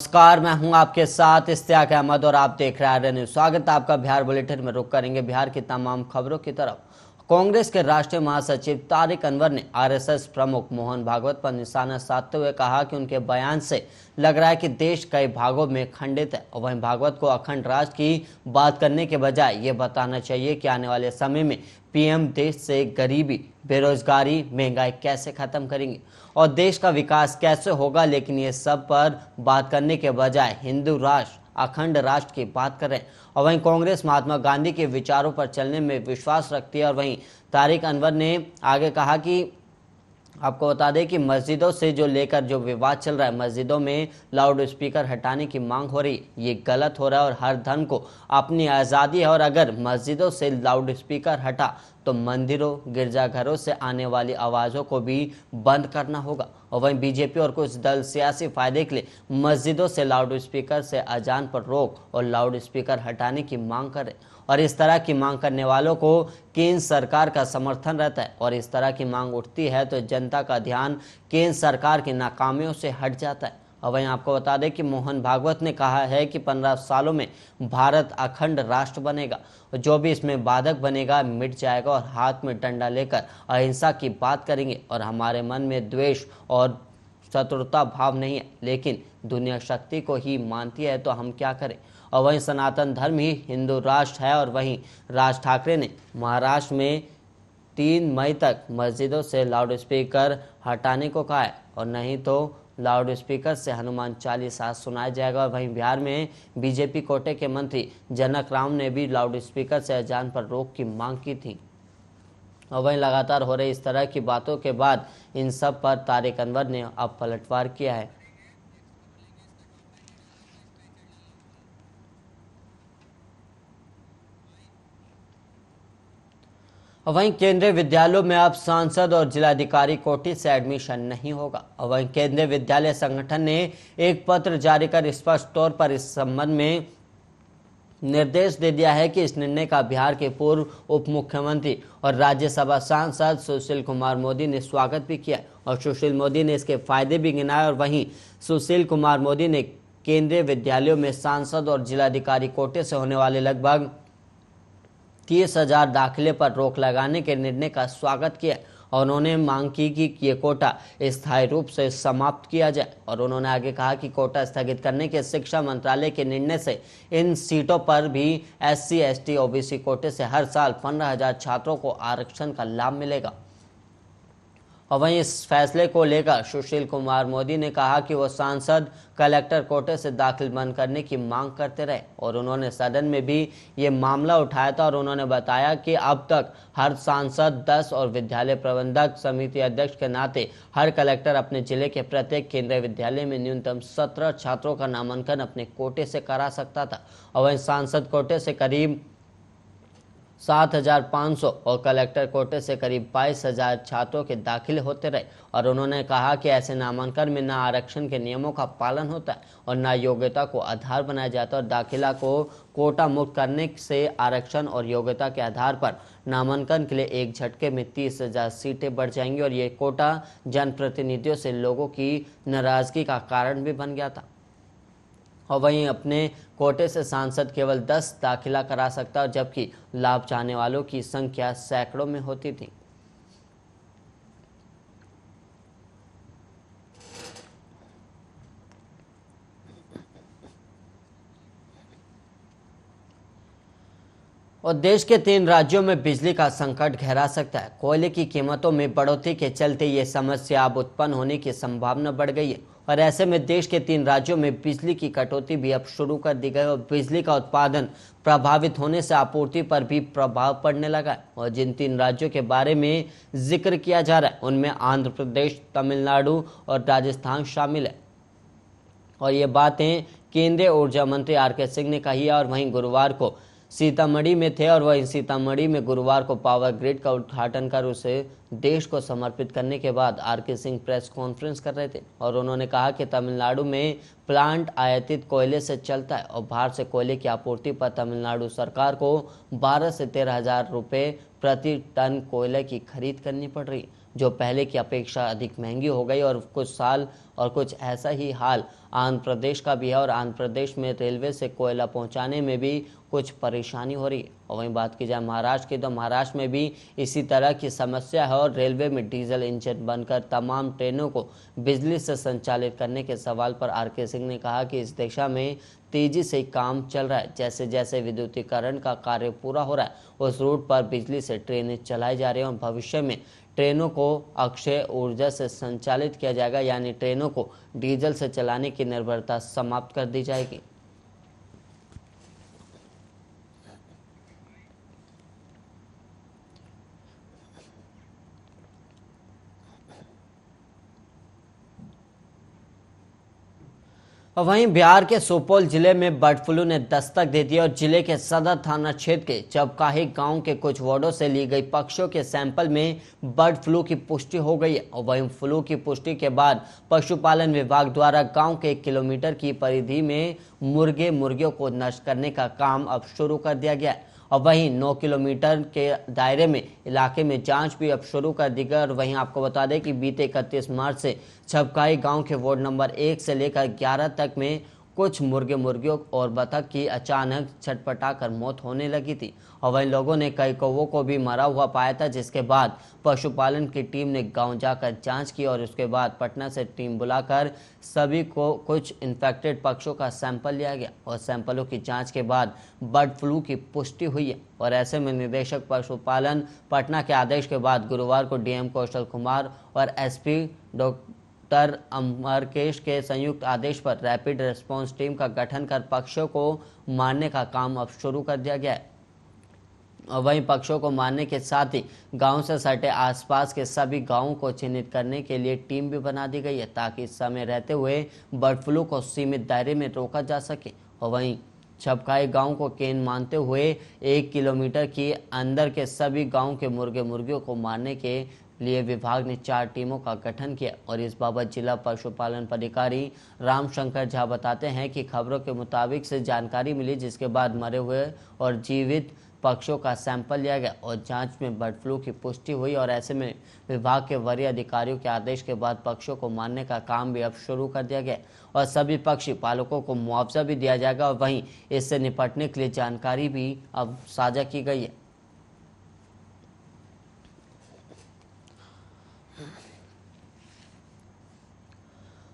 नमस्कार, मैं हूं आपके साथ इश्तियाक अहमद और आप देख रहे हैं न्यूज़। स्वागत है आपका बिहार बुलेटिन में। रुक करेंगे बिहार की तमाम खबरों की तरफ। कांग्रेस के राष्ट्रीय महासचिव तारिक अनवर ने आरएसएस प्रमुख मोहन भागवत पर निशाना साधते हुए कहा कि उनके बयान से लग रहा है कि देश कई भागों में खंडित है और वहीं भागवत को अखंड राष्ट्र की बात करने के बजाय ये बताना चाहिए कि आने वाले समय में पीएम देश से गरीबी, बेरोजगारी, महंगाई कैसे खत्म करेंगे और देश का विकास कैसे होगा। लेकिन ये सब पर बात करने के बजाय हिंदू राष्ट्र, अखंड राष्ट्र की बात करें। और वहीं कांग्रेस महात्मा गांधी के विचारों पर चलने में विश्वास रखती है। और वहीं तारिक अनवर ने आगे कहा कि आपको बता दें कि मस्जिदों से जो लेकर जो विवाद चल रहा है, मस्जिदों में लाउड स्पीकर हटाने की मांग हो रही है, ये गलत हो रहा है और हर धर्म को अपनी आज़ादी है। और अगर मस्जिदों से लाउड स्पीकर हटा तो मंदिरों, गिरजाघरों से आने वाली आवाज़ों को भी बंद करना होगा। और वहीं बीजेपी और कुछ दल सियासी फायदे के लिए मस्जिदों से लाउड स्पीकर से अजान पर रोक और लाउड स्पीकर हटाने की मांग कर रहे। और इस तरह की मांग करने वालों को केंद्र सरकार का समर्थन रहता है और इस तरह की मांग उठती है तो जनता का ध्यान केंद्र सरकार की नाकामियों से हट जाता है। और वहीं आपको बता दें कि मोहन भागवत ने कहा है कि 15 सालों में भारत अखंड राष्ट्र बनेगा और जो भी इसमें बाधक बनेगा मिट जाएगा और हाथ में डंडा लेकर अहिंसा की बात करेंगे। और हमारे मन में द्वेष और शत्रुता भाव नहीं है, लेकिन दुनिया शक्ति को ही मानती है, तो हम क्या करें। और वहीं सनातन धर्म ही हिंदू राष्ट्र है। और वहीं राज ठाकरे ने महाराष्ट्र में 3 मई तक मस्जिदों से लाउड स्पीकर हटाने को कहा है और नहीं तो लाउड स्पीकर से हनुमान चालीसा सुनाया जाएगा। और वहीं बिहार में बीजेपी कोटे के मंत्री जनक राम ने भी लाउड स्पीकर से अजान पर रोक की मांग की थी। और वहीं लगातार हो रही इस तरह की बातों के बाद इन सब पर तारिक अनवर ने अब पलटवार किया है। वहीं केंद्रीय विद्यालयों में अब सांसद और जिलाधिकारी कोटि से एडमिशन नहीं होगा। और वहीं केंद्रीय विद्यालय संगठन ने एक पत्र जारी कर स्पष्ट तौर पर इस संबंध में निर्देश दे दिया है कि इस निर्णय का बिहार के पूर्व उप मुख्यमंत्री और राज्यसभा सांसद सुशील कुमार मोदी ने स्वागत भी किया और सुशील मोदी ने इसके फायदे भी गिनाए। और वहीं सुशील कुमार मोदी ने केंद्रीय विद्यालयों में सांसद और जिलाधिकारी कोटे से होने वाले लगभग 30,000 दाखिले पर रोक लगाने के निर्णय का स्वागत किया और उन्होंने मांग की कि ये कोटा स्थायी रूप से समाप्त किया जाए। और उन्होंने आगे कहा कि कोटा स्थगित करने के शिक्षा मंत्रालय के निर्णय से इन सीटों पर भी SC, ST, OBC कोटे से हर साल 15,000 छात्रों को आरक्षण का लाभ मिलेगा। और वहीं इस फैसले को लेकर सुशील कुमार मोदी ने कहा कि वो सांसद कलेक्टर कोटे से दाखिल बंद करने की मांग करते रहे और उन्होंने सदन में भी ये मामला उठाया था। और उन्होंने बताया कि अब तक हर सांसद 10 और विद्यालय प्रबंधक समिति अध्यक्ष के नाते हर कलेक्टर अपने जिले के प्रत्येक केंद्रीय विद्यालय में न्यूनतम 17 छात्रों का नामांकन अपने कोटे से करा सकता था। और वहीं सांसद कोटे से करीब 7,500 और कलेक्टर कोटे से करीब 22,000 छात्रों के दाखिले होते रहे। और उन्होंने कहा कि ऐसे नामांकन में न आरक्षण के नियमों का पालन होता है और न योग्यता को आधार बनाया जाता है। और दाखिला को कोटा मुक्त करने से आरक्षण और योग्यता के आधार पर नामांकन के लिए एक झटके में 30,000 सीटें बढ़ जाएंगी और ये कोटा जनप्रतिनिधियों से लोगों की नाराजगी का कारण भी बन गया था। और वहीं अपने कोटे से सांसद केवल 10 दाखिला करा सकता है, जबकि लाभ चाहने वालों की संख्या सैकड़ों में होती थी। और देश के 3 राज्यों में बिजली का संकट गहरा सकता है। कोयले की कीमतों में बढ़ोतरी के चलते ये समस्या अब उत्पन्न होने की संभावना बढ़ गई है और ऐसे में देश के 3 राज्यों में बिजली की कटौती भी अब शुरू कर दी गई और बिजली का उत्पादन प्रभावित होने से आपूर्ति पर भी प्रभाव पड़ने लगा है। और जिन 3 राज्यों के बारे में जिक्र किया जा रहा है उनमें आंध्र प्रदेश, तमिलनाडु और राजस्थान शामिल है। और ये बातें केंद्रीय ऊर्जा मंत्री RK सिंह ने कही है। और वहीं गुरुवार को सीतामढ़ी में थे और वहीं सीतामढ़ी में गुरुवार को पावर ग्रिड का उद्घाटन कर उसे देश को समर्पित करने के बाद RK सिंह प्रेस कॉन्फ्रेंस कर रहे थे और उन्होंने कहा कि तमिलनाडु में प्लांट आयातित कोयले से चलता है और बाहर से कोयले की आपूर्ति पर तमिलनाडु सरकार को 12 से 13 हज़ार रुपये प्रति टन कोयले की खरीद करनी पड़ रही है। जो पहले की अपेक्षा अधिक महंगी हो गई और कुछ ऐसा ही हाल आंध्र प्रदेश का भी है और आंध्र प्रदेश में रेलवे से कोयला पहुंचाने में भी कुछ परेशानी हो रही है। और वहीं बात की जाए महाराष्ट्र की, तो महाराष्ट्र में भी इसी तरह की समस्या है और रेलवे में डीजल इंजन बनकर तमाम ट्रेनों को बिजली से संचालित करने के सवाल पर आर.के. सिंह ने कहा कि इस दिशा में तेजी से काम चल रहा है। जैसे जैसे विद्युतीकरण का कार्य पूरा हो रहा है उस रूट पर बिजली से ट्रेनें चलाई जा रही हैं और भविष्य में ट्रेनों को अक्षय ऊर्जा से संचालित किया जाएगा, यानी ट्रेनों को डीजल से चलाने की निर्भरता समाप्त कर दी जाएगी। वहीं बिहार के सुपौल जिले में बर्ड फ्लू ने दस्तक दे दी और जिले के सदर थाना क्षेत्र के चबकाही गांव के कुछ वार्डों से ली गई पक्षियों के सैंपल में बर्ड फ्लू की पुष्टि हो गई है। और वहीं फ्लू की पुष्टि के बाद पशुपालन विभाग द्वारा गांव के 1 किलोमीटर की परिधि में मुर्गियों को नष्ट करने का काम अब शुरू कर दिया गया है। और वहीं 9 किलोमीटर के दायरे में इलाके में जांच भी अब शुरू कर दी गई। और वहीं आपको बता दें कि बीते 31 मार्च से छपकाई गांव के वार्ड नंबर 1 से लेकर 11 तक में कुछ मुर्गियों और बतख की अचानक छटपटाकर मौत होने लगी थी। और वहीं लोगों ने कई कौवों को भी मरा हुआ पाया था, जिसके बाद पशुपालन की टीम ने गांव जाकर जांच की और उसके बाद पटना से टीम बुलाकर सभी को कुछ इन्फेक्टेड पक्षियों का सैंपल लिया गया और सैंपलों की जांच के बाद बर्ड फ्लू की पुष्टि हुई है। और ऐसे में निदेशक पशुपालन पटना के आदेश के बाद गुरुवार को डीएम कौशल कुमार और एसपी डॉक्टर अमरकेश के संयुक्त आदेश पर रैपिड रिस्पांस टीम का गठन कर पक्षियों को मारने का काम अब शुरू कर दिया गया है। और वहीं पक्षियों को मारने के साथ ही गांव से सटे आसपास के सभी गांवों को चिन्हित करने के लिए टीम भी बना दी गई है, ताकि इस समय रहते हुए बर्ड फ्लू को सीमित दायरे में रोका जा सके। और वहीं छपकाई गांव को केंद्र मानते हुए 1 किलोमीटर की अंदर के सभी गांव के मुर्गियों को मारने के लिए विभाग ने 4 टीमों का गठन किया। और इस बाबत जिला पशुपालन अधिकारी रामशंकर झा बताते हैं कि खबरों के मुताबिक से जानकारी मिली, जिसके बाद मरे हुए और जीवित पक्षियों का सैंपल लिया गया और जांच में बर्ड फ्लू की पुष्टि हुई। और ऐसे में विभाग के वरीय अधिकारियों के आदेश के बाद पक्षियों को मारने का काम भी अब शुरू कर दिया गया और सभी पक्षी पालकों को मुआवजा भी दिया जाएगा। और वहीं इससे निपटने के लिए जानकारी भी अब साझा की गई है।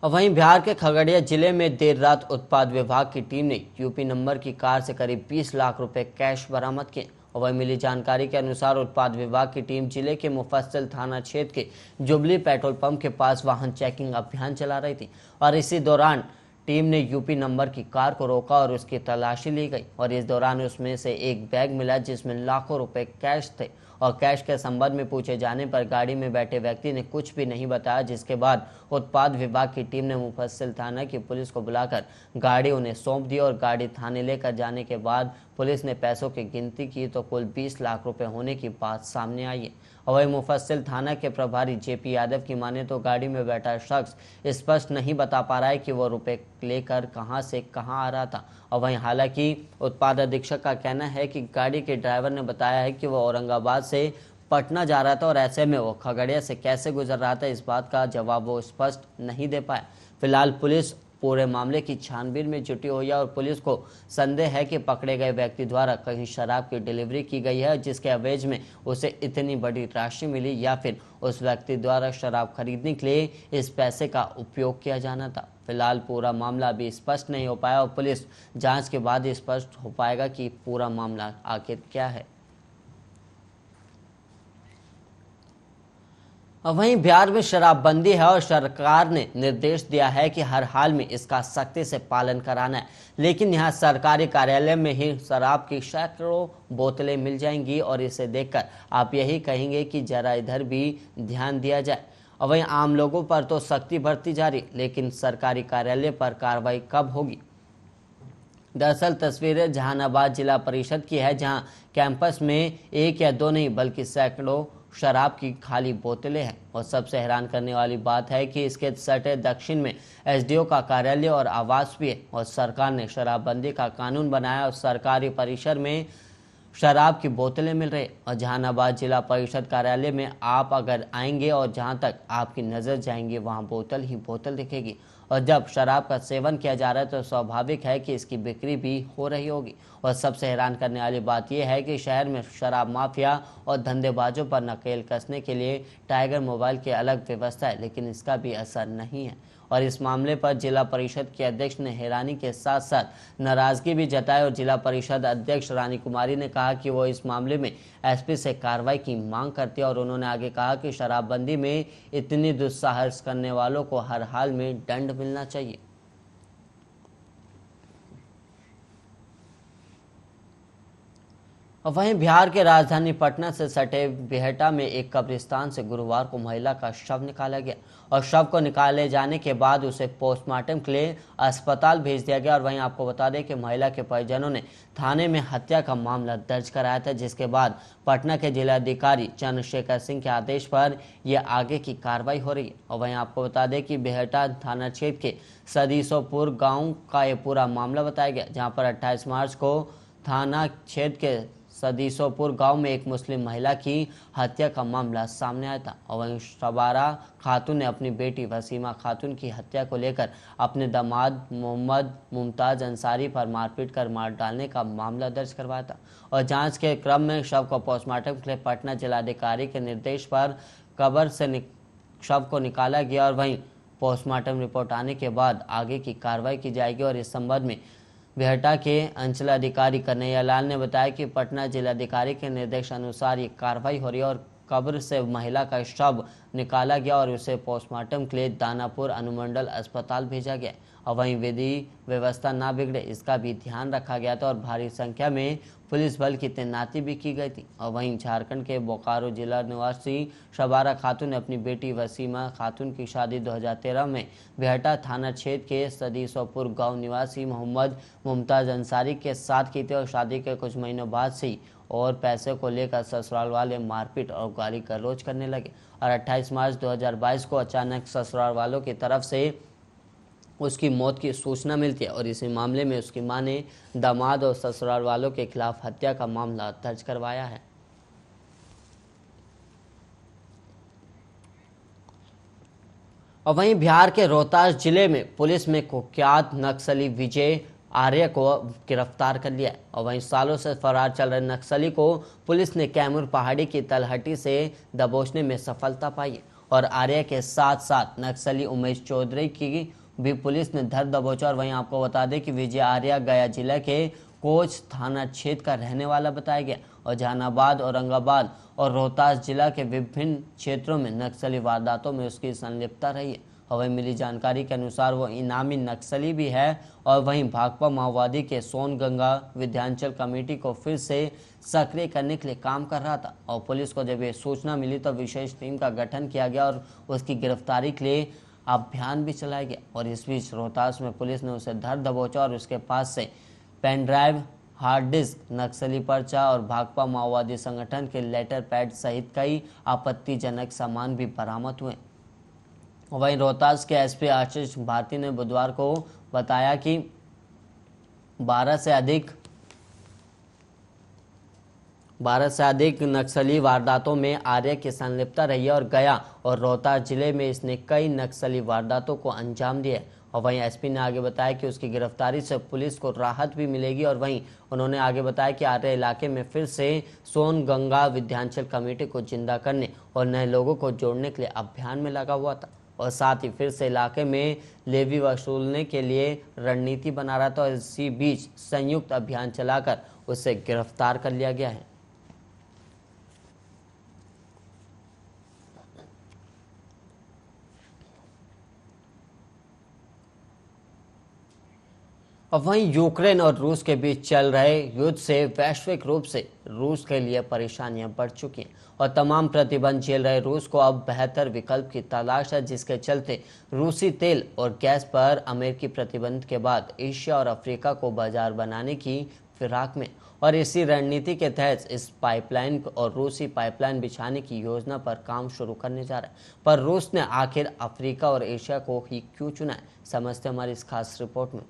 और वहीं बिहार के खगड़िया जिले में देर रात उत्पाद विभाग की टीम ने यूपी नंबर की कार से करीब 20 लाख रुपए कैश बरामद किए। और वहीं मिली जानकारी के अनुसार उत्पाद विभाग की टीम जिले के मुफस्सिल थाना क्षेत्र के जुबली पेट्रोल पंप के पास वाहन चेकिंग अभियान चला रही थी और इसी दौरान टीम ने यूपी नंबर की कार को रोका और उसकी तलाशी ली गई। और इस दौरान उसमें से एक बैग मिला जिसमें लाखों रुपए कैश थे। और कैश के संबंध में पूछे जाने पर गाड़ी में बैठे व्यक्ति ने कुछ भी नहीं बताया, जिसके बाद उत्पाद विभाग की टीम ने मुफस्सिल थाना की पुलिस को बुलाकर गाड़ी उन्हें सौंप दी। और गाड़ी थाने लेकर जाने के बाद पुलिस ने पैसों की गिनती की तो कुल 20 लाख रुपए होने की बात सामने आई है। और वही मुफस्सिल थाना के प्रभारी जेपी यादव की माने तो गाड़ी में बैठा शख्स स्पष्ट नहीं बता पा रहा है कि वो रुपए लेकर कहां से कहां आ रहा था। और वहीं हालांकि उत्पाद अधीक्षक का कहना है कि गाड़ी के ड्राइवर ने बताया है कि वो औरंगाबाद से पटना जा रहा था और ऐसे में वो खगड़िया से कैसे गुजर रहा था, इस बात का जवाब वो स्पष्ट नहीं दे पाया। फिलहाल पुलिस पूरे मामले की छानबीन में जुटी हुई है और पुलिस को संदेह है कि पकड़े गए व्यक्ति द्वारा कहीं शराब की डिलीवरी की गई है, जिसके एवज में उसे इतनी बड़ी राशि मिली, या फिर उस व्यक्ति द्वारा शराब खरीदने के लिए इस पैसे का उपयोग किया जाना था। फिलहाल पूरा मामला अभी स्पष्ट नहीं हो पाया और पुलिस जांच के बाद ही स्पष्ट हो पाएगा कि पूरा मामला आखिर क्या है। वहीं बिहार में शराबबंदी है और सरकार ने निर्देश दिया है कि हर हाल में इसका सख्ती से पालन कराना है, लेकिन यहाँ सरकारी कार्यालय में ही शराब की सैकड़ों बोतलें मिल जाएंगी और इसे देखकर आप यही कहेंगे कि जरा इधर भी ध्यान दिया जाए। और वहीं आम लोगों पर तो सख्ती बढ़ती जा रही, लेकिन सरकारी कार्यालय पर कार्रवाई कब होगी? दरअसल तस्वीरें जहानाबाद जिला परिषद की है, जहां कैंपस में एक या दो नहीं बल्कि सैकड़ों शराब की खाली बोतलें हैं। और सबसे हैरान करने वाली बात है कि इसके सटे दक्षिण में एसडीओ का कार्यालय और आवास भी है और सरकार ने शराबबंदी का कानून बनाया और सरकारी परिसर में शराब की बोतलें मिल रही। और जहानाबाद जिला परिषद कार्यालय में आप अगर आएंगे और जहां तक आपकी नज़र जाएंगे वहां बोतल ही बोतल दिखेगी। और जब शराब का सेवन किया जा रहा है तो स्वाभाविक है कि इसकी बिक्री भी हो रही होगी। और सबसे हैरान करने वाली बात यह है कि शहर में शराब माफिया और धंधेबाजों पर नकेल कसने के लिए टाइगर मोबाइल की अलग व्यवस्था है, लेकिन इसका भी असर नहीं है। और इस मामले पर जिला परिषद के अध्यक्ष ने हैरानी के साथ साथ नाराजगी भी जताई। और जिला परिषद अध्यक्ष रानी कुमारी ने कहा कि वो इस मामले में एसपी से कार्रवाई की मांग करती है। और उन्होंने आगे कहा कि शराबबंदी में इतनी दुस्साहस करने वालों को हर हाल में दंड मिलना चाहिए। और वहीं बिहार के राजधानी पटना से सटे बिहटा में एक कब्रिस्तान से गुरुवार को महिला का शव निकाला गया। और शव को निकाले जाने के बाद उसे पोस्टमार्टम के लिए अस्पताल भेज दिया गया। और वहीं आपको बता दें कि महिला के परिजनों ने थाने में हत्या का मामला दर्ज कराया था, जिसके बाद पटना के जिलाधिकारी चंद्रशेखर सिंह के आदेश पर यह आगे की कार्रवाई हो रही है। और वहीं आपको बता दें कि बिहटा थाना क्षेत्र के सदीसोपुर गाँव का ये पूरा मामला बताया गया, जहाँ पर 28 मार्च को थाना क्षेत्र के सदीसोपुर गांव में एक मुस्लिम महिला की हत्या का मामला सामने आया था। और वहीं शबारा खातून ने अपनी बेटी वसीमा खातून की हत्या को लेकर अपने दामाद मोहम्मद मुमताज अंसारी पर मारपीट कर मार डालने का मामला दर्ज करवाया था। और जांच के क्रम में शव को पोस्टमार्टम के लिए पटना जिलाधिकारी के निर्देश पर कब्र से शव को निकाला गया। और वहीं पोस्टमार्टम रिपोर्ट आने के बाद आगे की कार्रवाई की जाएगी। और इस संबंध में बिहटा के अंचलाधिकारी कन्हैया लाल ने बताया कि पटना जिलाधिकारी के निर्देश अनुसार ये कार्रवाई हो रही है। और कब्र से महिला का शव निकाला गया और उसे पोस्टमार्टम के लिए दानापुर अनुमंडल अस्पताल भेजा गया। और वहीं विधि व्यवस्था ना बिगड़े इसका भी ध्यान रखा गया था और भारी संख्या में पुलिस बल की तैनाती भी की गई थी। और वहीं झारखंड के बोकारो जिला निवासी शबारा खातून ने अपनी बेटी वसीमा खातून की शादी 2013 में बिहटा थाना क्षेत्र के सदीसोपुर गांव निवासी मोहम्मद मुमताज अंसारी के साथ की थी। और शादी के कुछ महीनों बाद से और पैसे को लेकर ससुराल वाले मारपीट और गाली गलौज करने लगे। और 28 मार्च 2022 को अचानक ससुराल वालों की तरफ से उसकी मौत की सूचना मिलती है। और इसी मामले में उसकी मां ने दामाद और ससुराल वालों के खिलाफ हत्या का मामला दर्ज करवाया है। और वहीं बिहार के रोहतास जिले में पुलिस में कुख्यात नक्सली विजय आर्य को गिरफ्तार कर लिया है। और वहीं सालों से फरार चल रहे नक्सली को पुलिस ने कैमूर पहाड़ी की तलहटी से दबोचने में सफलता पाई है। और आर्य के साथ साथ नक्सली उमेश चौधरी की भी पुलिस ने धर दबोचा। और वहीं आपको बता दें कि विजय आर्य गया जिला के कोच थाना क्षेत्र का रहने वाला बताया गया। और जहानाबाद, औरंगाबाद और रोहतास जिला के विभिन्न क्षेत्रों में नक्सली वारदातों में उसकी संलिप्तता रही है। और वहीं मिली जानकारी के अनुसार वो इनामी नक्सली भी है। और वहीं भाकपा माओवादी के सोनगंगा विध्यांचल कमेटी को फिर से सक्रिय करने के लिए काम कर रहा था। और पुलिस को जब ये सूचना मिली तो विशेष टीम का गठन किया गया और उसकी गिरफ्तारी के लिए अभियान भी चलाया गया। और इस बीच रोहतास में पुलिस ने उसे धर दबोचा और उसके पास से पेन ड्राइव, हार्ड डिस्क, नक्सली पर्चा और भाकपा माओवादी संगठन के लेटर पैड सहित कई आपत्तिजनक सामान भी बरामद हुए। वहीं रोहतास के एसपी आशीष भारती ने बुधवार को बताया कि 12 से अधिक नक्सली वारदातों में आर्य की संलिप्तता रही है। और गया और रोहतास जिले में इसने कई नक्सली वारदातों को अंजाम दिया। और वहीं एसपी ने आगे बताया कि उसकी गिरफ्तारी से पुलिस को राहत भी मिलेगी। और वहीं उन्होंने आगे बताया कि आर्य इलाके में फिर से सोनगंगा विध्यांचल कमेटी को जिंदा करने और नए लोगों को जोड़ने के लिए अभियान में लगा हुआ था। और साथ ही फिर से इलाके में लेवी वसूलने के लिए रणनीति बना रहा था। और इसी बीच संयुक्त अभियान चलाकर उसे गिरफ्तार कर लिया गया है। और वहीं यूक्रेन और रूस के बीच चल रहे युद्ध से वैश्विक रूप से रूस के लिए परेशानियां बढ़ चुकी हैं। और तमाम प्रतिबंध झेल रहे रूस को अब बेहतर विकल्प की तलाश है, जिसके चलते रूसी तेल और गैस पर अमेरिकी प्रतिबंध के बाद एशिया और अफ्रीका को बाजार बनाने की फिराक में। और इसी रणनीति के तहत इस पाइपलाइन और रूसी पाइपलाइन बिछाने की योजना पर काम शुरू करने जा रहा है। पर रूस ने आखिर अफ्रीका और एशिया को ही क्यों चुना है, समझते हमारी इस खास रिपोर्ट में।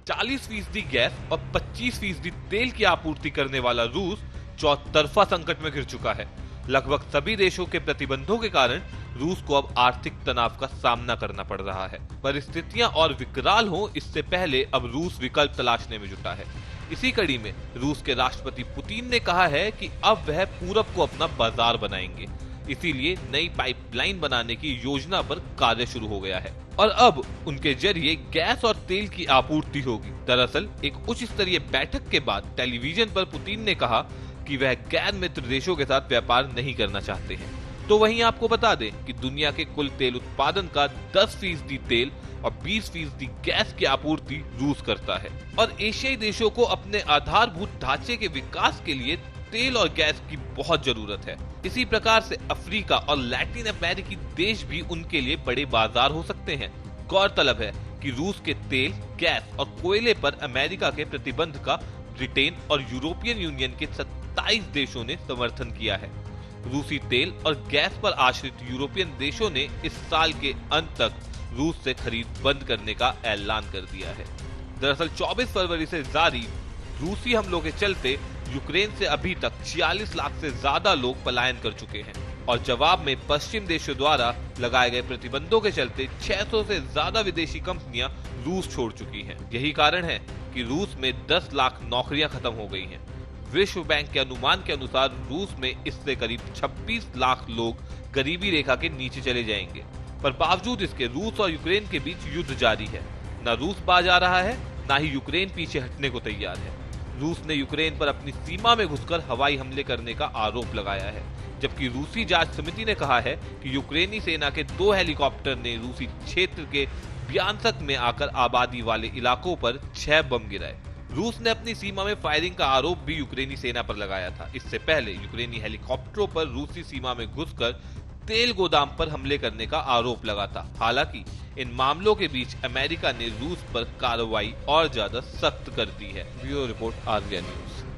40% गैस और 25% तेल की आपूर्ति करने वाला रूस चौतरफा संकट में घिर चुका है। लगभग सभी देशों के प्रतिबंधों के कारण रूस को अब आर्थिक तनाव का सामना करना पड़ रहा है। परिस्थितियां और विकराल हो इससे पहले अब रूस विकल्प तलाशने में जुटा है। इसी कड़ी में रूस के राष्ट्रपति पुतिन ने कहा है कि अब वह पूरब को अपना बाजार बनाएंगे, इसीलिए नई पाइपलाइन बनाने की योजना पर कार्य शुरू हो गया है और अब उनके जरिए गैस और तेल की आपूर्ति होगी। दरअसल एक उच्च स्तरीय बैठक के बाद टेलीविजन पर पुतिन ने कहा कि वह गैर मित्र देशों के साथ व्यापार नहीं करना चाहते हैं। तो वहीं आपको बता दें कि दुनिया के कुल तेल उत्पादन का 10% तेल और 20% गैस की आपूर्ति रूस करता है और एशियाई देशों को अपने आधारभूत ढांचे के विकास के लिए तेल और गैस की बहुत जरूरत है। इसी प्रकार से अफ्रीका और लैटिन अमेरिकी देश भी उनके लिए बड़े बाजार हो सकते हैं। गौरतलब है कि रूस के तेल, गैस और कोयले पर अमेरिका के प्रतिबंध का ब्रिटेन और यूरोपियन यूनियन के 27 देशों ने समर्थन किया है। रूसी तेल और गैस पर आश्रित यूरोपियन देशों ने इस साल के अंत तक रूस से खरीद बंद करने का ऐलान कर दिया है। दरअसल 24 फरवरी से जारी रूसी हमलों के चलते यूक्रेन से अभी तक 46 लाख से ज्यादा लोग पलायन कर चुके हैं और जवाब में पश्चिम देशों द्वारा लगाए गए प्रतिबंधों के चलते 600 से ज्यादा विदेशी कंपनियां रूस छोड़ चुकी हैं। यही कारण है कि रूस में 10 लाख नौकरियां खत्म हो गई हैं। विश्व बैंक के अनुमान के अनुसार रूस में इससे करीब 26 लाख लोग गरीबी रेखा के नीचे चले जाएंगे। पर बावजूद इसके रूस और यूक्रेन के बीच युद्ध जारी है। न रूस बाज आ रहा है, न ही यूक्रेन पीछे हटने को तैयार है। रूस ने यूक्रेन पर अपनी सीमा में घुसकर हवाई हमले करने का आरोप लगाया है, जबकि रूसी जांच समिति ने कहा है कि यूक्रेनी सेना के 2 हेलीकॉप्टर ने रूसी क्षेत्र के ब्यांस्क में आकर आबादी वाले इलाकों पर 6 बम गिराए। रूस ने अपनी सीमा में फायरिंग का आरोप भी यूक्रेनी सेना पर लगाया था। इससे पहले यूक्रेनी हेलीकॉप्टरों पर रूसी सीमा में घुसकर तेल गोदाम पर हमले करने का आरोप लगा था। हालांकि इन मामलों के बीच अमेरिका ने रूस पर कार्रवाई और ज्यादा सख्त कर दी है। Bureau report, RBN news.